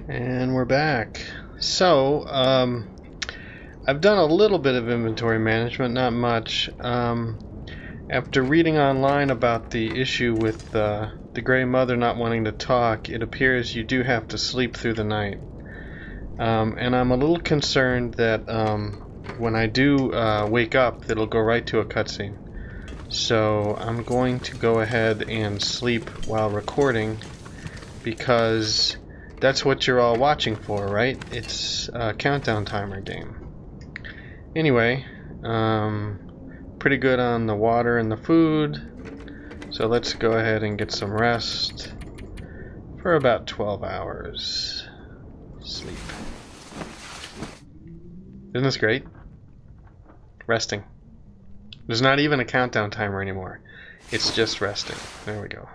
And we're back. So, I've done a little bit of inventory management, not much. After reading online about the issue with the Grey Mother not wanting to talk, it appears you do have to sleep through the night. And I'm a little concerned that when I do wake up, it'll go right to a cutscene. So I'm going to go ahead and sleep while recording, because that's what you're all watching for, right? It's a countdown timer game. Anyway, pretty good on the water and the food, so let's go ahead and get some rest for about 12 hours. Sleep. Isn't this great? Resting. There's not even a countdown timer anymore. It's just resting. There we go.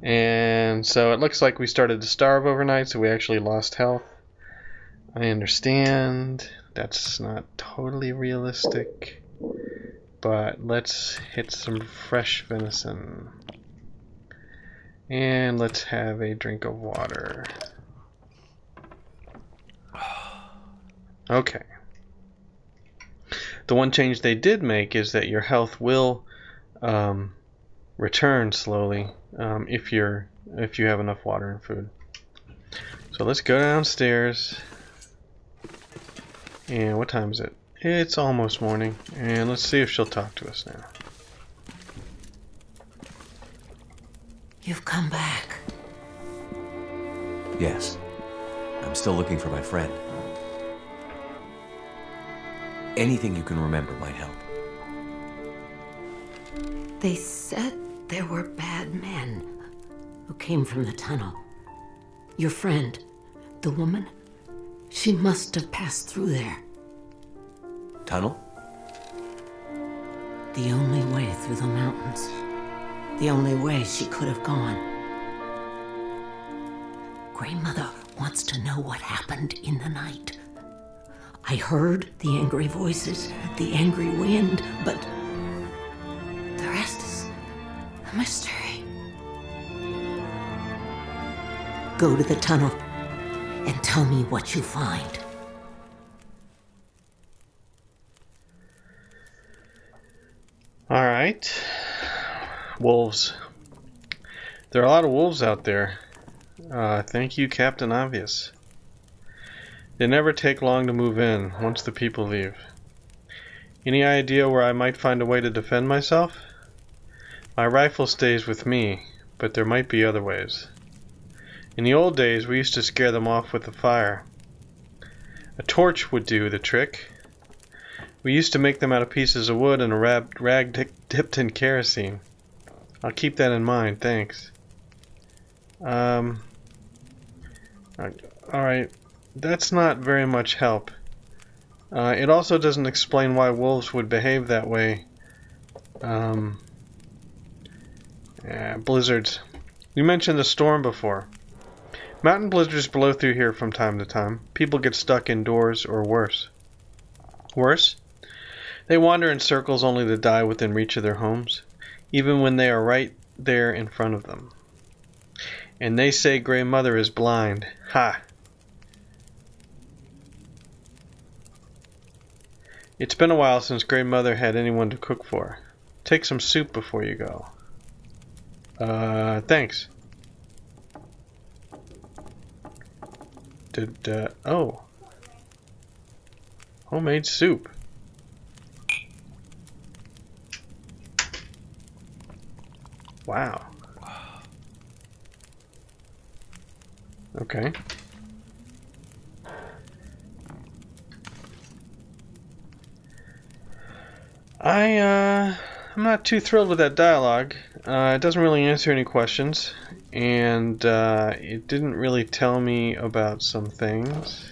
And so it looks like we started to starve overnight, so we actually lost health. I understand that's not totally realistic, but let's hit some fresh venison. And let's have a drink of water. Okay. The one change they did make is that your health will return slowly if you have enough water and food. So let's go downstairs. And what time is it? It's almost morning. And let's see if she'll talk to us now. You've come back. Yes. I'm still looking for my friend. Anything you can remember might help. They said there were bad men who came from the tunnel. Your friend, the woman, she must have passed through there. Tunnel? The only way through the mountains. The only way she could have gone. Grey Mother wants to know what happened in the night. I heard the angry voices, the angry wind, but the rest is a mystery. Go to the tunnel and tell me what you find. All right. Wolves. There are a lot of wolves out there. Thank you, Captain Obvious. They never take long to move in once the people leave. Any idea where I might find a way to defend myself? My rifle stays with me, but there might be other ways. In the old days, we used to scare them off with a fire. A torch would do the trick. We used to make them out of pieces of wood and a rag dipped in kerosene. I'll keep that in mind, thanks. Alright. That's not very much help. It also doesn't explain why wolves would behave that way. Blizzards. You mentioned the storm before. Mountain blizzards blow through here from time to time. People get stuck indoors, or worse. Worse? They wander in circles only to die within reach of their homes, even when they are right there in front of them. And they say Grey Mother is blind. Ha! It's been a while since Grey Mother had anyone to cook for. Take some soup before you go. Thanks. Oh. Homemade soup. Wow. Okay. I'm not too thrilled with that dialogue. It doesn't really answer any questions, and it didn't really tell me about some things.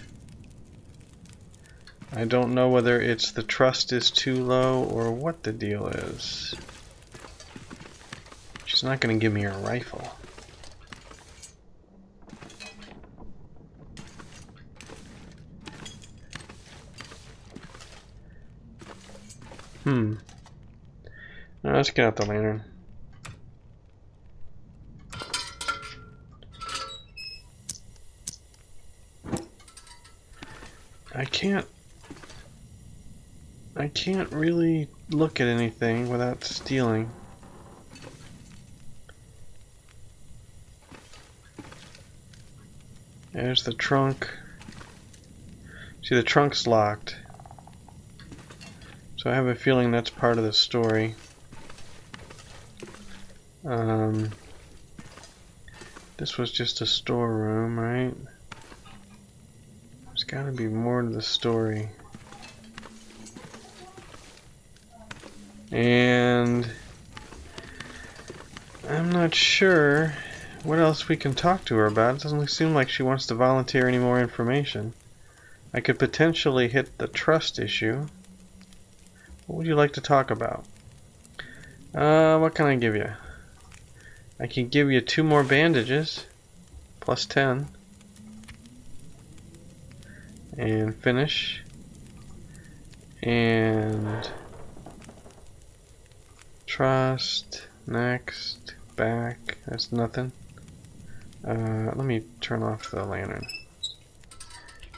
I don't know whether it's the trust is too low or what the deal is. She's not going to give me her rifle. Now let's get out the lantern. I can't really look at anything without stealing. There's the trunk. See, the trunk's locked. So I have a feeling that's part of the story. This was just a storeroom, right? There's gotta be more to the story. And I'm not sure what else we can talk to her about. It doesn't seem like she wants to volunteer any more information. I could potentially hit the trust issue. What would you like to talk about? What can I give you? I can give you 2 more bandages, plus 10. And finish. And trust, next, back, that's nothing. Let me turn off the lantern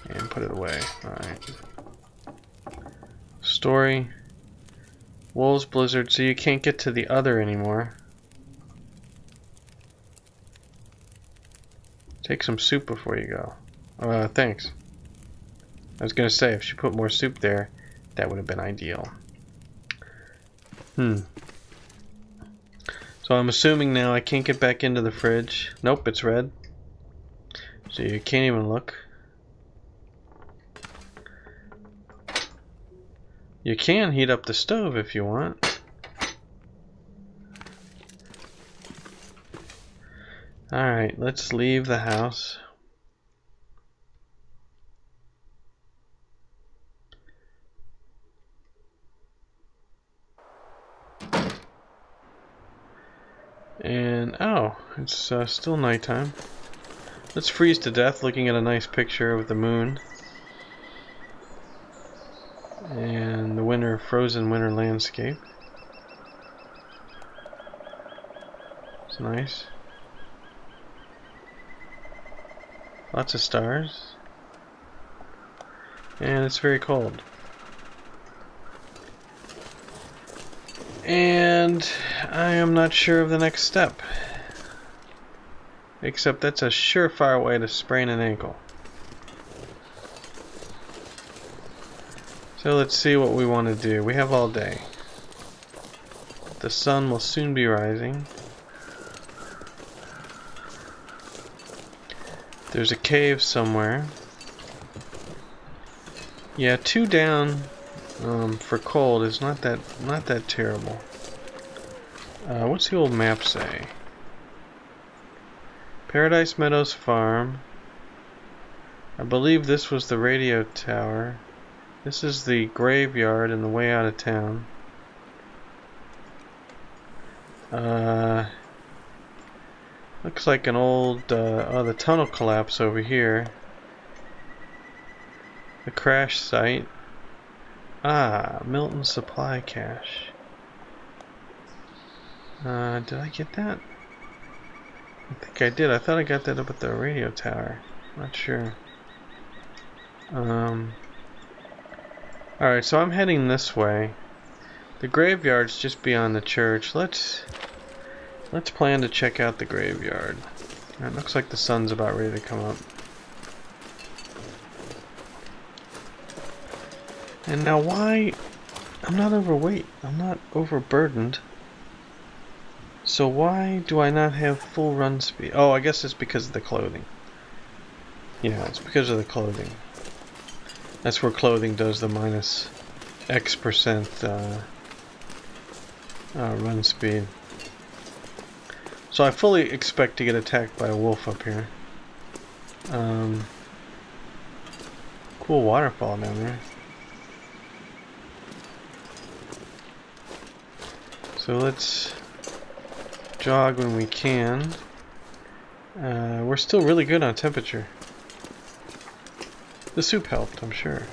and put it away. Alright. Story. Wolves, blizzard, so you can't get to the other anymore. Take some soup before you go. Thanks. I was gonna say, if she put more soup there, that would have been ideal. So I'm assuming now I can't get back into the fridge. Nope, it's red. So you can't even look. You can heat up the stove if you want. Alright, let's leave the house. And, oh, it's still nighttime. Let's freeze to death looking at a nice picture of the moon. And the frozen winter landscape. It's nice. Lots of stars. And it's very cold. And I am not sure of the next step. Except that's a surefire way to sprain an ankle. So let's see what we want to do. We have all day. The sun will soon be rising. There's a cave somewhere. Yeah, 2 down for cold is not that terrible. What's the old map say? Paradise Meadows Farm. I believe this was the radio tower. This is the graveyard and the way out of town. Looks like an old, the tunnel collapse over here. The crash site. Ah, Milton Supply Cache. Did I get that? I think I did. I thought I got that up at the radio tower. Not sure. Alright, so I'm heading this way. The graveyard's just beyond the church. Let's plan to check out the graveyard. It looks like the sun's about ready to come up. And now why? I'm not overweight. I'm not overburdened. So why do I not have full run speed? Oh, I guess it's because of the clothing. Yeah, it's because of the clothing. That's where clothing does the minus X% run speed. So I fully expect to get attacked by a wolf up here. Cool waterfall down there. So let's jog when we can. We're still really good on temperature. The soup helped, I'm sure.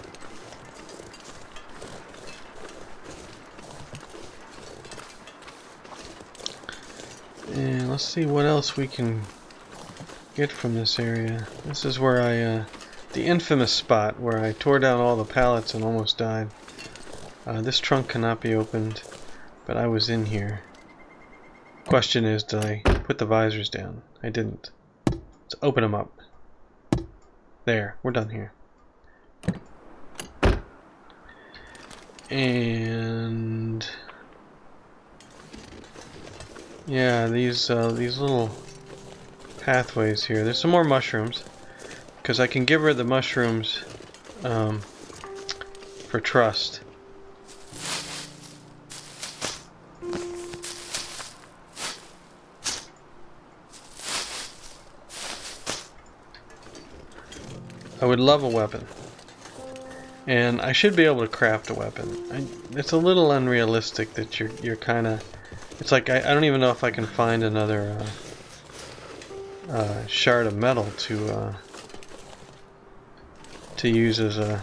And let's see what else we can get from this area. This is where I The infamous spot where I tore down all the pallets and almost died. This trunk cannot be opened, but I was in here. Question is, did I put the visors down? I didn't. Let's open them up. There, we're done here. And yeah, these little pathways here. There's some more mushrooms, because I can give her the mushrooms for trust. I would love a weapon, and I should be able to craft a weapon. It's a little unrealistic that you're kind of. It's like I don't even know if I can find another shard of metal to use as a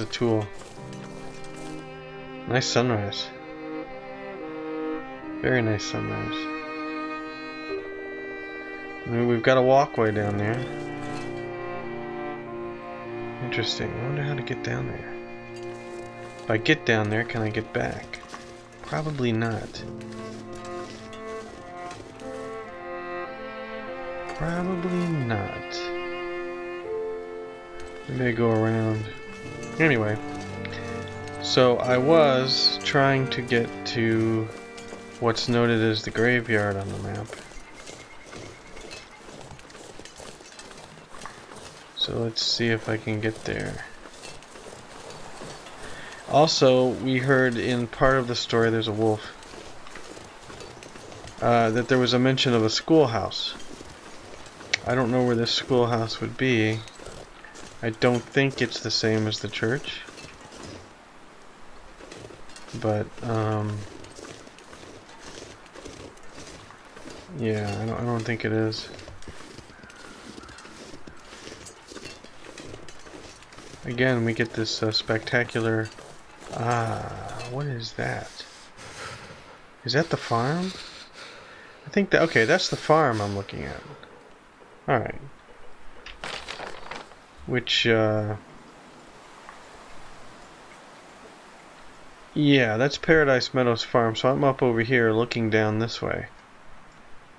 tool. Nice sunrise. Very nice sunrise. And we've got a walkway down there. Interesting. I wonder how to get down there. If I get down there, can I get back? Probably not. Probably not. Maybe I go around. Anyway, so I was trying to get to what's noted as the graveyard on the map. So let's see if I can get there. Also, we heard in part of the story, there's a wolf, that there was a mention of a schoolhouse. I don't know where this schoolhouse would be. I don't think it's the same as the church. But, yeah, I don't think it is. Again, we get this spectacular... what is that? Is that the farm? I think that... Okay, that's the farm I'm looking at. Alright. Which, yeah, that's Paradise Meadows Farm, so I'm up over here looking down this way.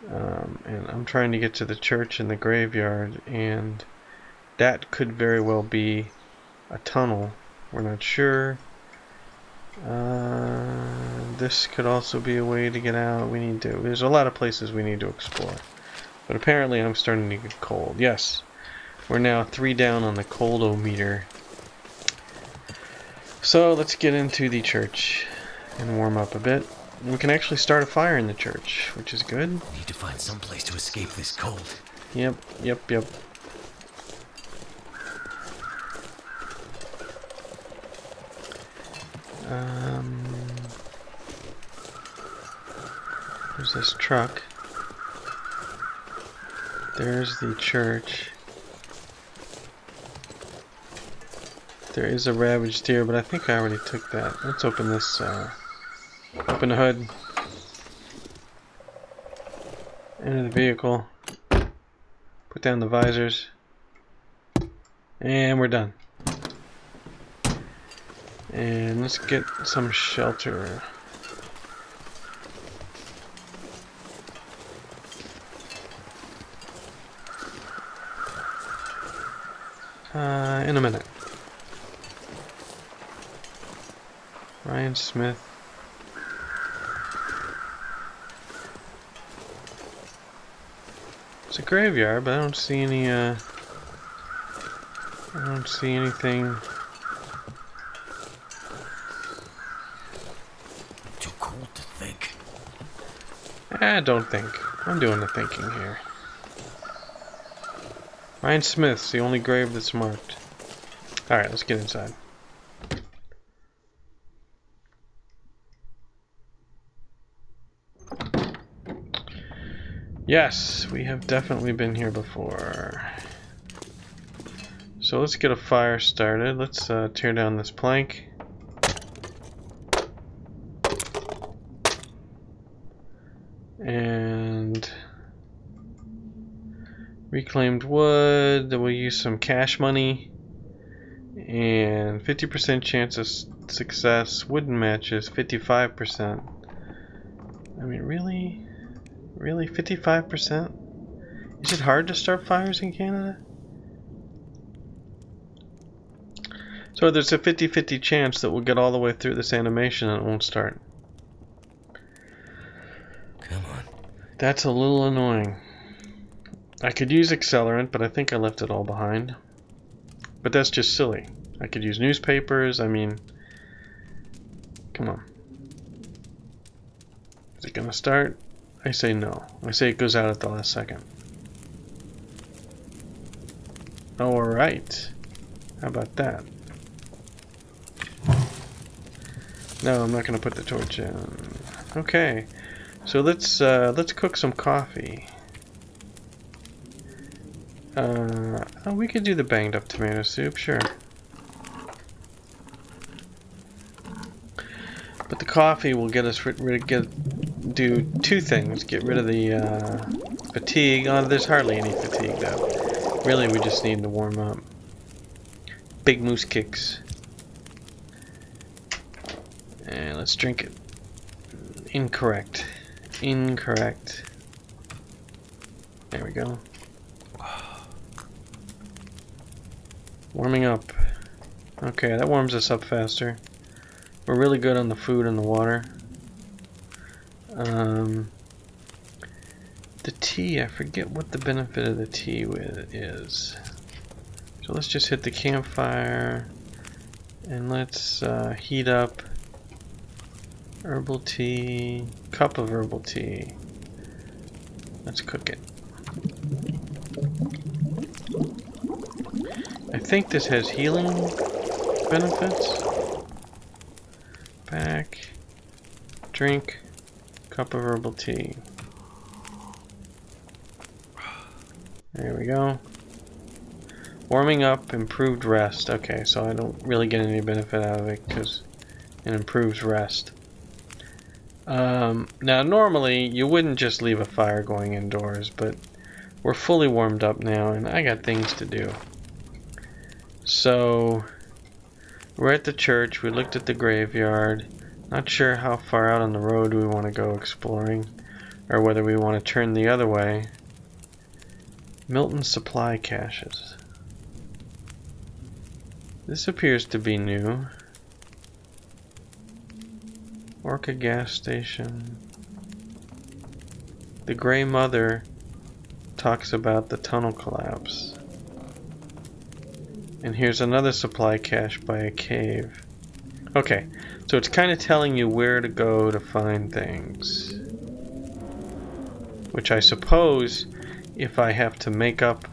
And I'm trying to get to the church and the graveyard, and that could very well be a tunnel. We're not sure. This could also be a way to get out. There's a lot of places we need to explore. But apparently I'm starting to get cold. Yes, we're now 3 down on the coldometer. So let's get into the church and warm up a bit. We can actually start a fire in the church, which is good. Need to find some place to escape this cold. Yep. There's this truck. There's the church. There is a ravaged deer, but I think I already took that. Let's open this, open the hood. Enter the vehicle. Put down the visors. And we're done. And let's get some shelter. In a minute. Ryan Smith. It's a graveyard, but I don't see any, I don't see anything. Too cold to think. Don't think. I'm doing the thinking here. Ryan Smith's the only grave that's marked. Alright, let's get inside. Yes, we have definitely been here before. So let's get a fire started. Let's tear down this plank. And Reclaimed wood. We'll use some cash money. And 50% chance of success. Wooden matches, 55%. I mean, really? Really? 55%? Is it hard to start fires in Canada? So there's a 50-50 chance that we'll get all the way through this animation and it won't start. Come on. That's a little annoying. I could use accelerant, but I think I left it all behind. But that's just silly. I could use newspapers, I mean... Come on. Is it gonna start? I say no. I say it goes out at the last second. Alright. How about that? No, I'm not gonna put the torch in. Okay. So let's cook some coffee. Oh, we could do the banged up tomato soup, sure. But the coffee will get us do two things. Get rid of the fatigue. Oh, there's hardly any fatigue though. Really, we just need to warm up. Big moose kicks. And let's drink it. Incorrect. Incorrect. There we go. Warming up. Okay, that warms us up faster. We're really good on the food and the water. The tea, I forget what the benefit of the tea with is. So let's just hit the campfire and let's heat up herbal tea, cup of herbal tea. Let's cook it. I think this has healing benefits. Back, drink, cup of herbal tea. There we go. Warming up, improved rest. Okay, so I don't really get any benefit out of it because it improves rest. Now normally you wouldn't just leave a fire going indoors, but we're fully warmed up now and I got things to do. So we're at the church, we looked at the graveyard. Not sure how far out on the road we want to go exploring, or whether we want to turn the other way. Milton supply caches. This appears to be new. Orca gas station. The Grey Mother talks about the tunnel collapse. And here's another supply cache by a cave. Okay, so it's kind of telling you where to go to find things. Which I suppose, if I have to make up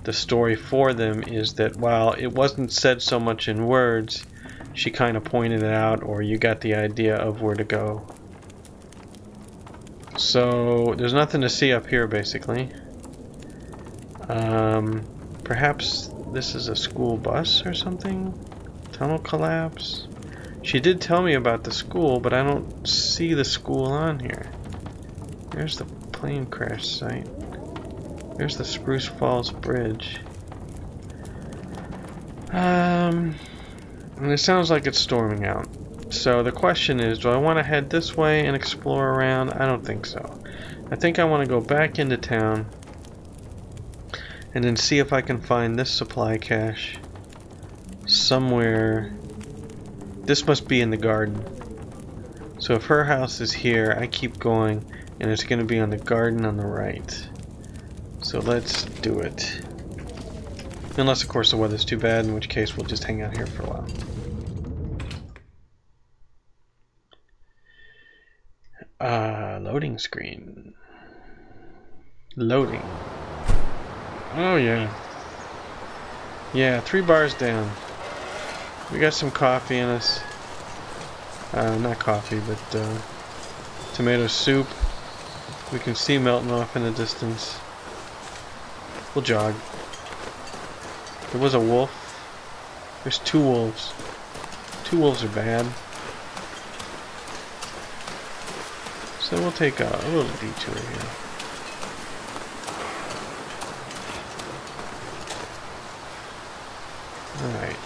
the story for them, is that while it wasn't said so much in words, she kind of pointed it out, or you got the idea of where to go. So there's nothing to see up here basically. Perhaps this is a school bus or something? Tunnel collapse? She did tell me about the school, but I don't see the school on here. There's the plane crash site. There's the Spruce Falls Bridge. And it sounds like it's storming out. So the question is, do I want to head this way and explore around? I don't think so. I think I want to go back into town and then see if I can find this supply cache somewhere. This must be in the garden. So if her house is here, I keep going and it's going to be on the garden on the right. So let's do it. Unless of course the weather's too bad, in which case we'll just hang out here for a while. Loading screen. Loading. Oh yeah. Yeah, 3 bars down. We got some coffee in us. Not coffee, but tomato soup. We can see melting off in the distance. We'll jog. There was a wolf. There's 2 wolves. 2 wolves are bad. So we'll take a little detour here. Alright.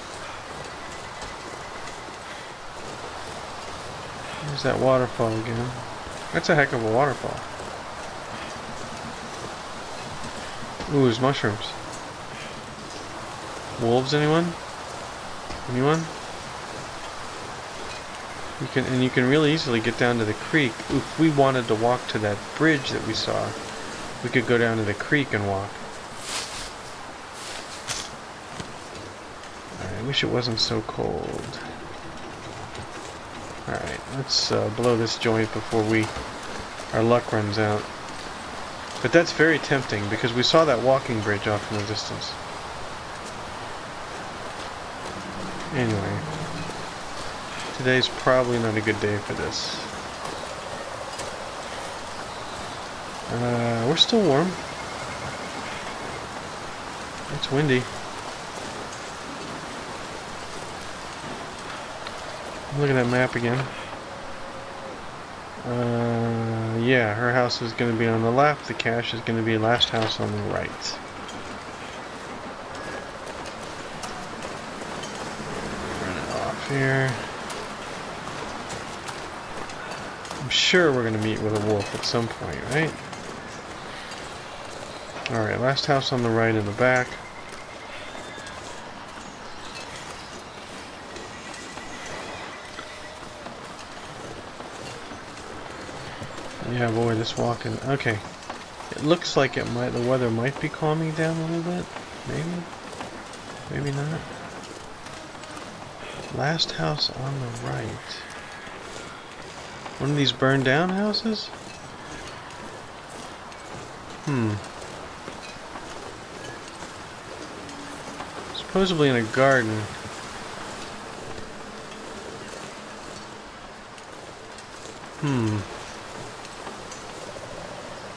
There's that waterfall again. That's a heck of a waterfall. Ooh, there's mushrooms. Wolves, anyone? Anyone? You can really easily get down to the creek. If we wanted to walk to that bridge that we saw, we could go down to the creek and walk. I wish it wasn't so cold. Alright, let's blow this joint before our luck runs out. But that's very tempting because we saw that walking bridge off in the distance. Anyway, today's probably not a good day for this. We're still warm. It's windy. Look at that map again. Yeah, her house is going to be on the left. The cache is going to be last house on the right. Run it off here. I'm sure we're going to meet with a wolf at some point, right? Alright, last house on the right in the back. Yeah, boy, this walking. Okay, it looks like the weather might be calming down a little bit. Maybe not. Last house on the right. One of these burned down houses? Supposedly in a garden.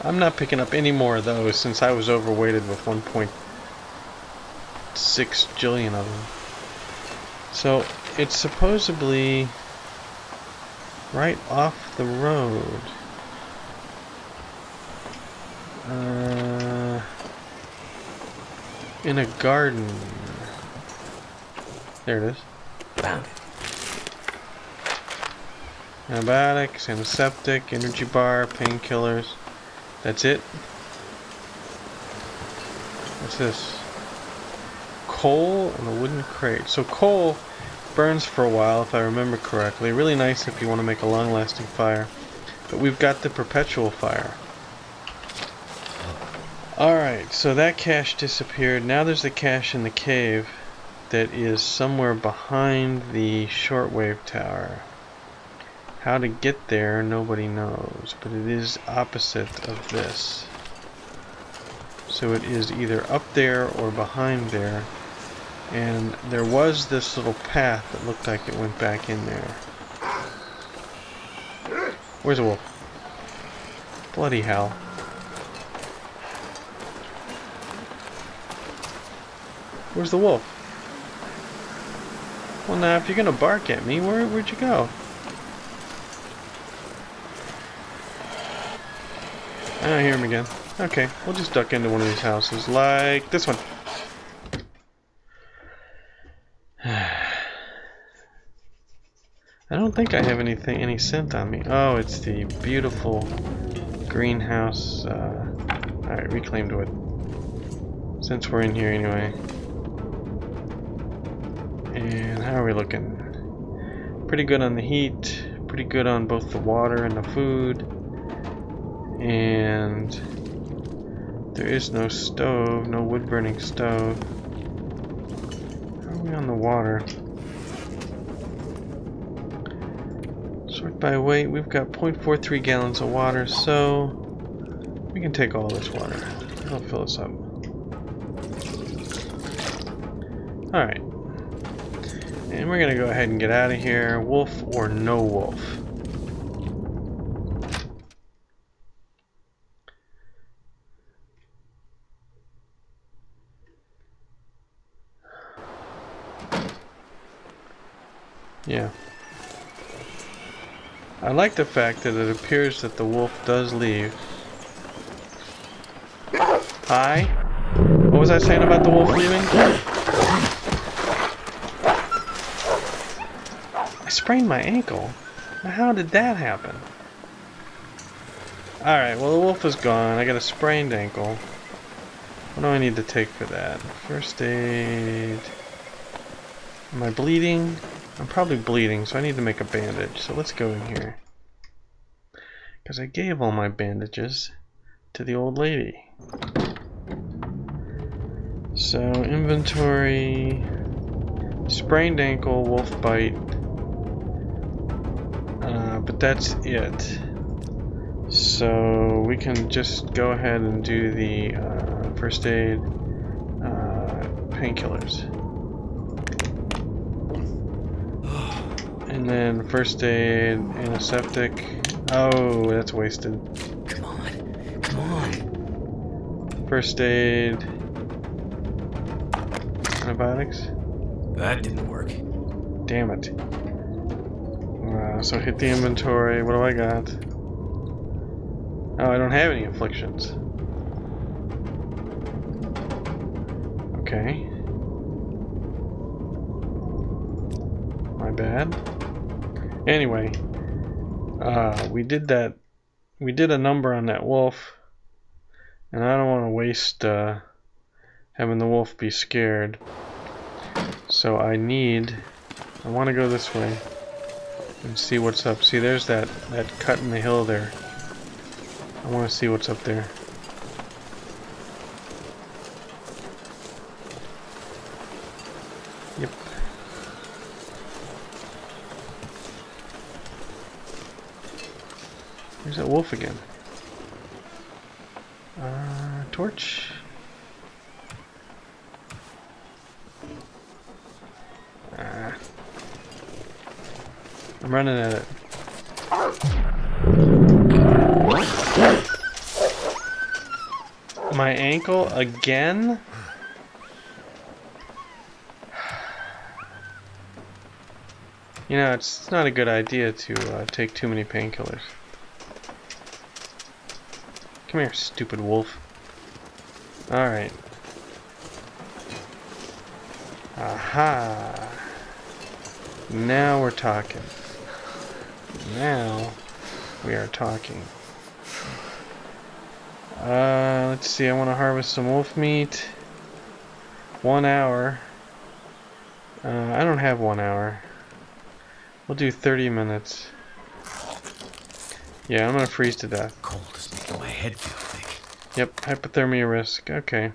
I'm not picking up any more of those since I was overweighted with 1.6 jillion of them. So it's supposedly right off the road. In a garden. There it is. Found it. Antibiotics, antiseptic, energy bar, painkillers. That's it. What's this? Coal and a wooden crate. So coal burns for a while, if I remember correctly. Really nice if you want to make a long-lasting fire. But we've got the perpetual fire. Alright, so that cache disappeared. Now there's a cache in the cave that is somewhere behind the shortwave tower. How to get there, nobody knows, but it is opposite of this. So it is either up there or behind there. And there was this little path that looked like it went back in there. Where's the wolf? Bloody hell. Where's the wolf? Well, now, if you're gonna bark at me, where'd you go? I don't hear him again. Okay, we'll just duck into one of these houses, like this one. I don't think I have any scent on me. Oh, it's the beautiful greenhouse. Alright, reclaimed wood. Since we're in here anyway. And how are we looking? Pretty good on the heat. Pretty good on both the water and the food. And there is no stove, no wood burning stove. How are we on the water? Sort by weight, we've got 0.43 gallons of water, so we can take all this water. It'll fill us up. Alright. And we're gonna go ahead and get out of here. Wolf or no wolf. Yeah. I like the fact that it appears that the wolf does leave. Hi? What was I saying about the wolf leaving? sprained my ankle. How did that happen? Alright, well the wolf is gone. I got a sprained ankle. What do I need to take for that? First aid. Am I bleeding? I'm probably bleeding, so I need to make a bandage. So let's go in here. Because I gave all my bandages to the old lady. So, inventory. Sprained ankle, wolf bite. But that's it. So we can just go ahead and do the first aid painkillers. And then first aid antiseptic. Oh, that's wasted. Come on. Come on. First aid antibiotics. That didn't work. Damn it. So hit the inventory. What do I got? Oh, I don't have any afflictions. Okay. My bad. Anyway, we did that. We did a number on that wolf, and I don't want to waste having the wolf be scared. So I want to go this way and see what's up. See, there's that cut in the hill there. I want to see what's up there. Yep. There's that wolf again. Torch. I'm running at it. My ankle again? You know, it's not a good idea to take too many painkillers. Come here, stupid wolf. Alright. Aha! Now we're talking. Now we are talking. Let's see, I want to harvest some wolf meat. 1 hour. I don't have 1 hour. We'll do 30 minutes. Yeah, I'm gonna freeze to death. Cold is making my head feel thick. Yep, hypothermia risk. Okay.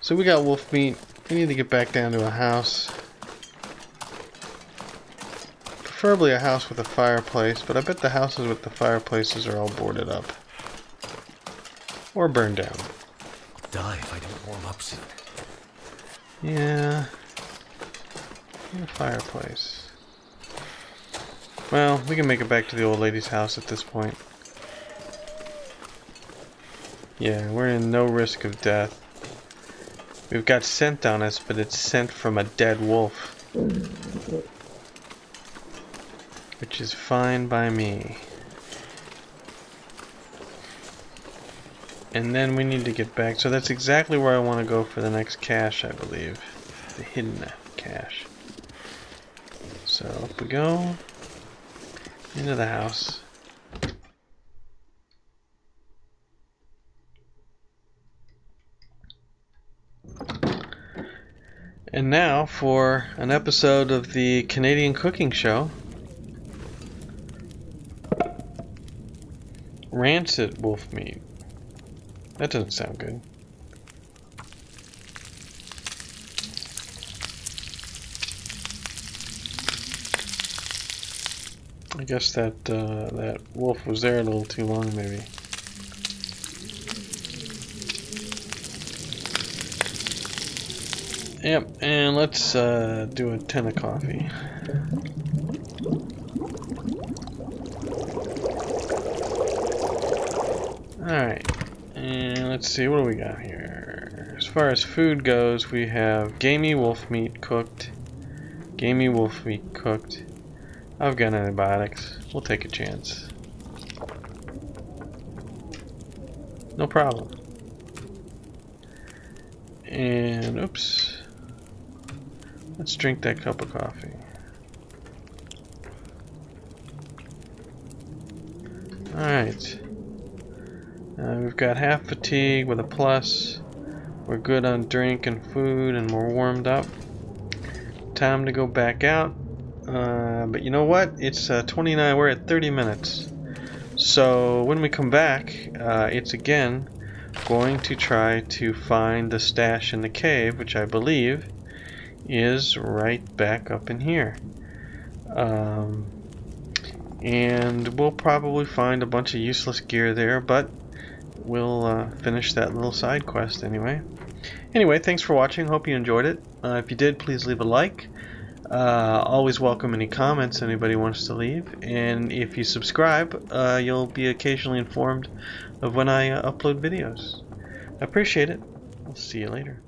So we got wolf meat. We need to get back down to a house. Preferably a house with a fireplace, but I bet the houses with the fireplaces are all boarded up. Or burned down. I'll die if I don't warm up soon. Yeah. And a fireplace. Well, we can make it back to the old lady's house at this point. Yeah, we're in no risk of death. We've got scent on us, but it's scent from a dead wolf. Which is fine by me. And then we need to get back. So that's exactly where I want to go for the next cache, I believe. The hidden cache. So up we go. Into the house. And now for an episode of the Canadian cooking show. Rancid wolf meat. That doesn't sound good. I guess that that wolf was there a little too long, maybe. Yep, and let's do a tin of coffee. Alright, and let's see, what do we got here? As far as food goes, we have gamey wolf meat cooked. Gamey wolf meat cooked. I've got antibiotics. We'll take a chance. No problem. And, oops. Let's drink that cup of coffee. Alright. We've got half fatigue with a plus. We're good on drink and food, and we're warmed up. Time to go back out. But you know what? It's 29. We're at 30 minutes. So when we come back, it's again going to try to find the stash in the cave, which I believe is right back up in here. And we'll probably find a bunch of useless gear there, but we'll finish that little side quest anyway. Anyway, thanks for watching. Hope you enjoyed it. If you did, please leave a like. Always welcome any comments anybody wants to leave. And if you subscribe, you'll be occasionally informed of when I upload videos. I appreciate it. I'll see you later.